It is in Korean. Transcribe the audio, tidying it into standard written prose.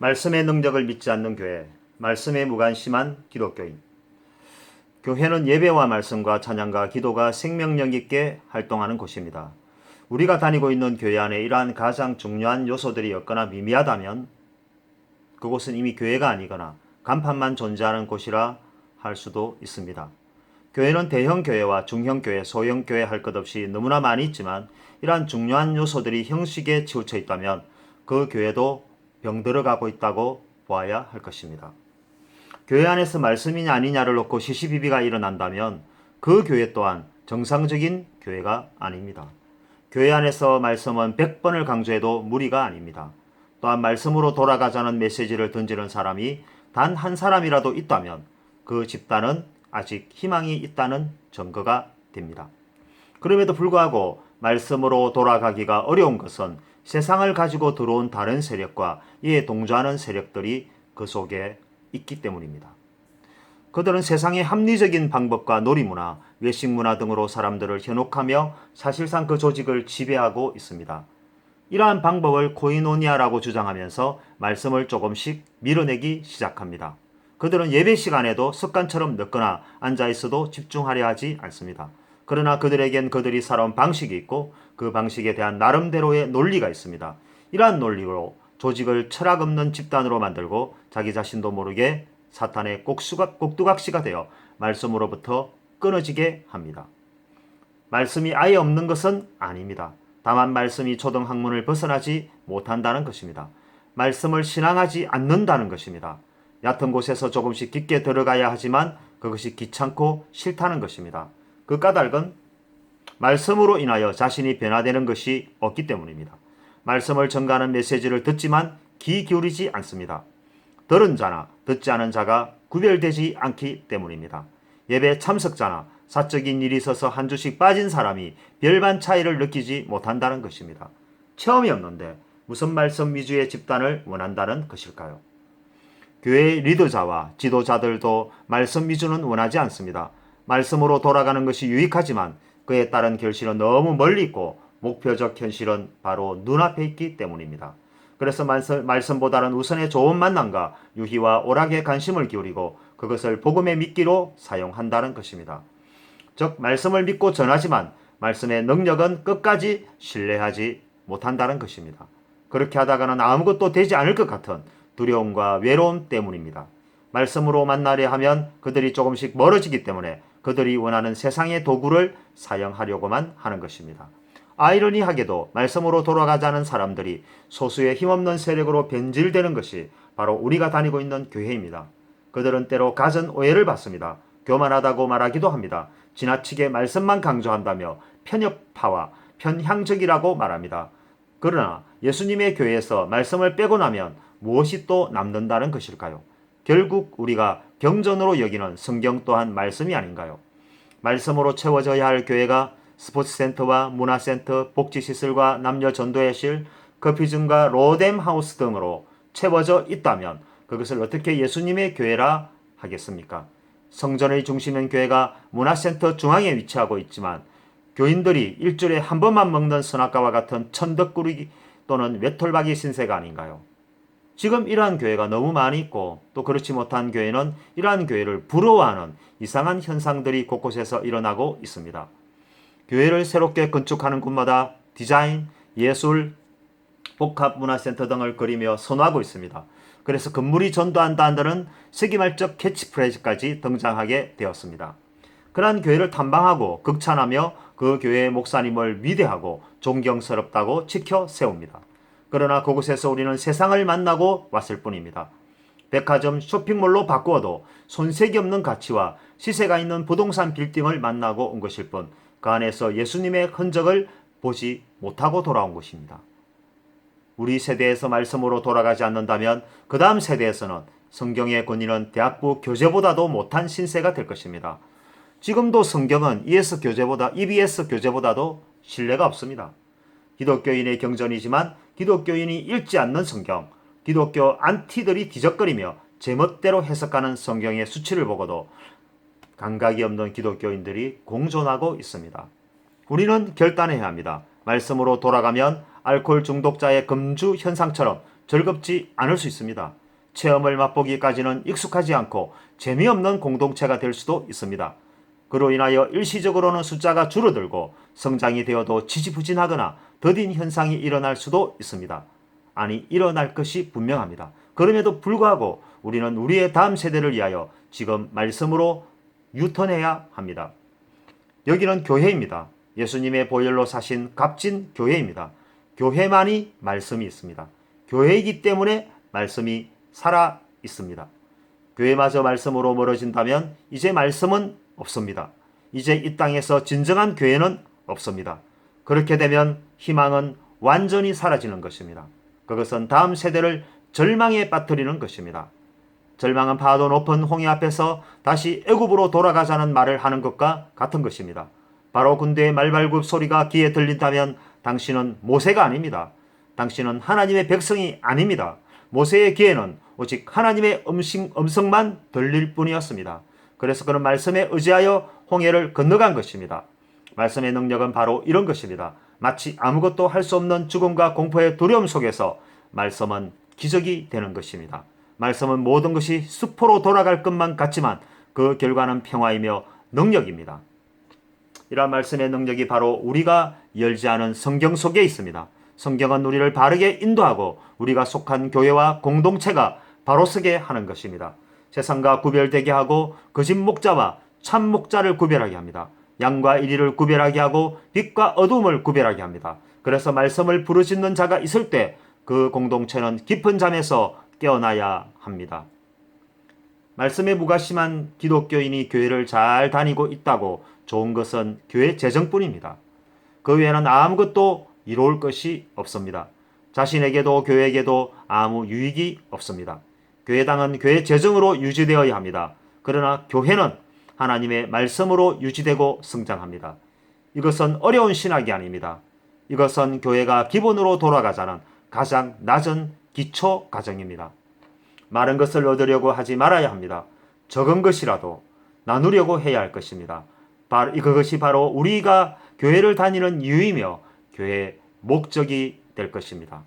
말씀의 능력을 믿지 않는 교회, 말씀에 무관심한 기독교인. 교회는 예배와 말씀과 찬양과 기도가 생명력 있게 활동하는 곳입니다. 우리가 다니고 있는 교회 안에 이러한 가장 중요한 요소들이 없거나 미미하다면 그곳은 이미 교회가 아니거나 간판만 존재하는 곳이라 할 수도 있습니다. 교회는 대형 교회와 중형 교회, 소형 교회 할 것 없이 너무나 많이 있지만 이러한 중요한 요소들이 형식에 치우쳐 있다면 그 교회도 병들어가고 있다고 보아야 할 것입니다. 교회 안에서 말씀이냐 아니냐를 놓고 시시비비가 일어난다면 그 교회 또한 정상적인 교회가 아닙니다. 교회 안에서 말씀은 100번을 강조해도 무리가 아닙니다. 또한 말씀으로 돌아가자는 메시지를 던지는 사람이 단 한 사람이라도 있다면 그 집단은 아직 희망이 있다는 증거가 됩니다. 그럼에도 불구하고 말씀으로 돌아가기가 어려운 것은 세상을 가지고 들어온 다른 세력과 이에 동조하는 세력들이 그 속에 있기 때문입니다. 그들은 세상의 합리적인 방법과 놀이문화, 외식문화 등으로 사람들을 현혹하며 사실상 그 조직을 지배하고 있습니다. 이러한 방법을 코이노니아라고 주장하면서 말씀을 조금씩 밀어내기 시작합니다. 그들은 예배 시간에도 습관처럼 늦거나 앉아있어도 집중하려 하지 않습니다. 그러나 그들에겐 그들이 살아온 방식이 있고 그 방식에 대한 나름대로의 논리가 있습니다. 이러한 논리로 조직을 철학 없는 집단으로 만들고 자기 자신도 모르게 사탄의 꼭두각시가 되어 말씀으로부터 끊어지게 합니다. 말씀이 아예 없는 것은 아닙니다. 다만 말씀이 초등학문을 벗어나지 못한다는 것입니다. 말씀을 신앙하지 않는다는 것입니다. 얕은 곳에서 조금씩 깊게 들어가야 하지만 그것이 귀찮고 싫다는 것입니다. 그 까닭은 말씀으로 인하여 자신이 변화되는 것이 없기 때문입니다. 말씀을 전가하는 메시지를 듣지만 귀 기울이지 않습니다. 들은 자나 듣지 않은 자가 구별되지 않기 때문입니다. 예배 참석자나 사적인 일이 있어서 한 주씩 빠진 사람이 별반 차이를 느끼지 못한다는 것입니다. 체험이 없는데 무슨 말씀 위주의 집단을 원한다는 것일까요? 교회의 리더자와 지도자들도 말씀 위주는 원하지 않습니다. 말씀으로 돌아가는 것이 유익하지만 그에 따른 결실은 너무 멀리 있고 목표적 현실은 바로 눈앞에 있기 때문입니다. 그래서 말씀보다는 우선의 좋은 만남과 유희와 오락에 관심을 기울이고 그것을 복음의 미끼로 사용한다는 것입니다. 즉 말씀을 믿고 전하지만 말씀의 능력은 끝까지 신뢰하지 못한다는 것입니다. 그렇게 하다가는 아무것도 되지 않을 것 같은 두려움과 외로움 때문입니다. 말씀으로 만나려 하면 그들이 조금씩 멀어지기 때문에 그들이 원하는 세상의 도구를 사용하려고만 하는 것입니다. 아이러니하게도 말씀으로 돌아가자는 사람들이 소수의 힘없는 세력으로 변질되는 것이 바로 우리가 다니고 있는 교회입니다. 그들은 때로 갖은 오해를 받습니다. 교만하다고 말하기도 합니다. 지나치게 말씀만 강조한다며 편협파와 편향적이라고 말합니다. 그러나 예수님의 교회에서 말씀을 빼고 나면 무엇이 또 남는다는 것일까요? 결국 우리가 경전으로 여기는 성경 또한 말씀이 아닌가요? 말씀으로 채워져야 할 교회가 스포츠센터와 문화센터, 복지시설과 남녀전도회실, 커피점과 로뎀하우스 등으로 채워져 있다면 그것을 어떻게 예수님의 교회라 하겠습니까? 성전의 중심인 교회가 문화센터 중앙에 위치하고 있지만 교인들이 일주일에 한 번만 먹는 선악과와 같은 천덕꾸러기 또는 외톨박이 신세가 아닌가요? 지금 이러한 교회가 너무 많이 있고 또 그렇지 못한 교회는 이러한 교회를 부러워하는 이상한 현상들이 곳곳에서 일어나고 있습니다. 교회를 새롭게 건축하는 곳마다 디자인, 예술, 복합문화센터 등을 그리며 선호하고 있습니다. 그래서 건물이 전도한다는 세기말적 캐치프레이즈까지 등장하게 되었습니다. 그러한 교회를 탐방하고 극찬하며 그 교회의 목사님을 위대하고 존경스럽다고 지켜 세웁니다. 그러나 그곳에서 우리는 세상을 만나고 왔을 뿐입니다. 백화점, 쇼핑몰로 바꾸어도 손색이 없는 가치와 시세가 있는 부동산 빌딩을 만나고 온 것일 뿐 그 안에서 예수님의 흔적을 보지 못하고 돌아온 것입니다. 우리 세대에서 말씀으로 돌아가지 않는다면 그 다음 세대에서는 성경의 권위는 대학부 교재보다도 못한 신세가 될 것입니다. 지금도 성경은 EBS 교재보다도 신뢰가 없습니다. 기독교인의 경전이지만 기독교인이 읽지 않는 성경, 기독교 안티들이 뒤적거리며 제멋대로 해석하는 성경의 수치를 보고도 감각이 없는 기독교인들이 공존하고 있습니다. 우리는 결단해야 합니다. 말씀으로 돌아가면 알코올 중독자의 금주 현상처럼 즐겁지 않을 수 있습니다. 체험을 맛보기까지는 익숙하지 않고 재미없는 공동체가 될 수도 있습니다. 그로 인하여 일시적으로는 숫자가 줄어들고 성장이 되어도 지지부진하거나 더딘 현상이 일어날 수도 있습니다. 아니, 일어날 것이 분명합니다. 그럼에도 불구하고 우리는 우리의 다음 세대를 위하여 지금 말씀으로 유턴해야 합니다. 여기는 교회입니다. 예수님의 보혈로 사신 값진 교회입니다. 교회만이 말씀이 있습니다. 교회이기 때문에 말씀이 살아 있습니다. 교회마저 말씀으로 멀어진다면 이제 말씀은 없습니다. 이제 이 땅에서 진정한 교회는 없습니다. 그렇게 되면 희망은 완전히 사라지는 것입니다. 그것은 다음 세대를 절망에 빠뜨리는 것입니다. 절망은 파도 높은 홍해 앞에서 다시 애굽으로 돌아가자는 말을 하는 것과 같은 것입니다. 바로 군대의 말발굽 소리가 귀에 들린다면 당신은 모세가 아닙니다. 당신은 하나님의 백성이 아닙니다. 모세의 귀에는 오직 하나님의 음성만 들릴 뿐이었습니다. 그래서 그는 말씀에 의지하여 홍해를 건너간 것입니다. 말씀의 능력은 바로 이런 것입니다. 마치 아무것도 할 수 없는 죽음과 공포의 두려움 속에서 말씀은 기적이 되는 것입니다. 말씀은 모든 것이 수포로 돌아갈 것만 같지만 그 결과는 평화이며 능력입니다. 이러한 말씀의 능력이 바로 우리가 열지 않은 성경 속에 있습니다. 성경은 우리를 바르게 인도하고 우리가 속한 교회와 공동체가 바로 서게 하는 것입니다. 세상과 구별되게 하고 거짓 목자와 참 목자를 구별하게 합니다. 양과 이리를 구별하게 하고 빛과 어둠을 구별하게 합니다. 그래서 말씀을 부르짖는 자가 있을 때 그 공동체는 깊은 잠에서 깨어나야 합니다. 말씀에 무관심한 기독교인이 교회를 잘 다니고 있다고 좋은 것은 교회 재정뿐입니다. 그 외에는 아무것도 이로울 것이 없습니다. 자신에게도 교회에게도 아무 유익이 없습니다. 교회당은 교회 재정으로 유지되어야 합니다. 그러나 교회는 하나님의 말씀으로 유지되고 성장합니다. 이것은 어려운 신학이 아닙니다. 이것은 교회가 기본으로 돌아가자는 가장 낮은 기초 과정입니다. 많은 것을 얻으려고 하지 말아야 합니다. 적은 것이라도 나누려고 해야 할 것입니다. 그것이 바로 우리가 교회를 다니는 이유이며 교회의 목적이 될 것입니다.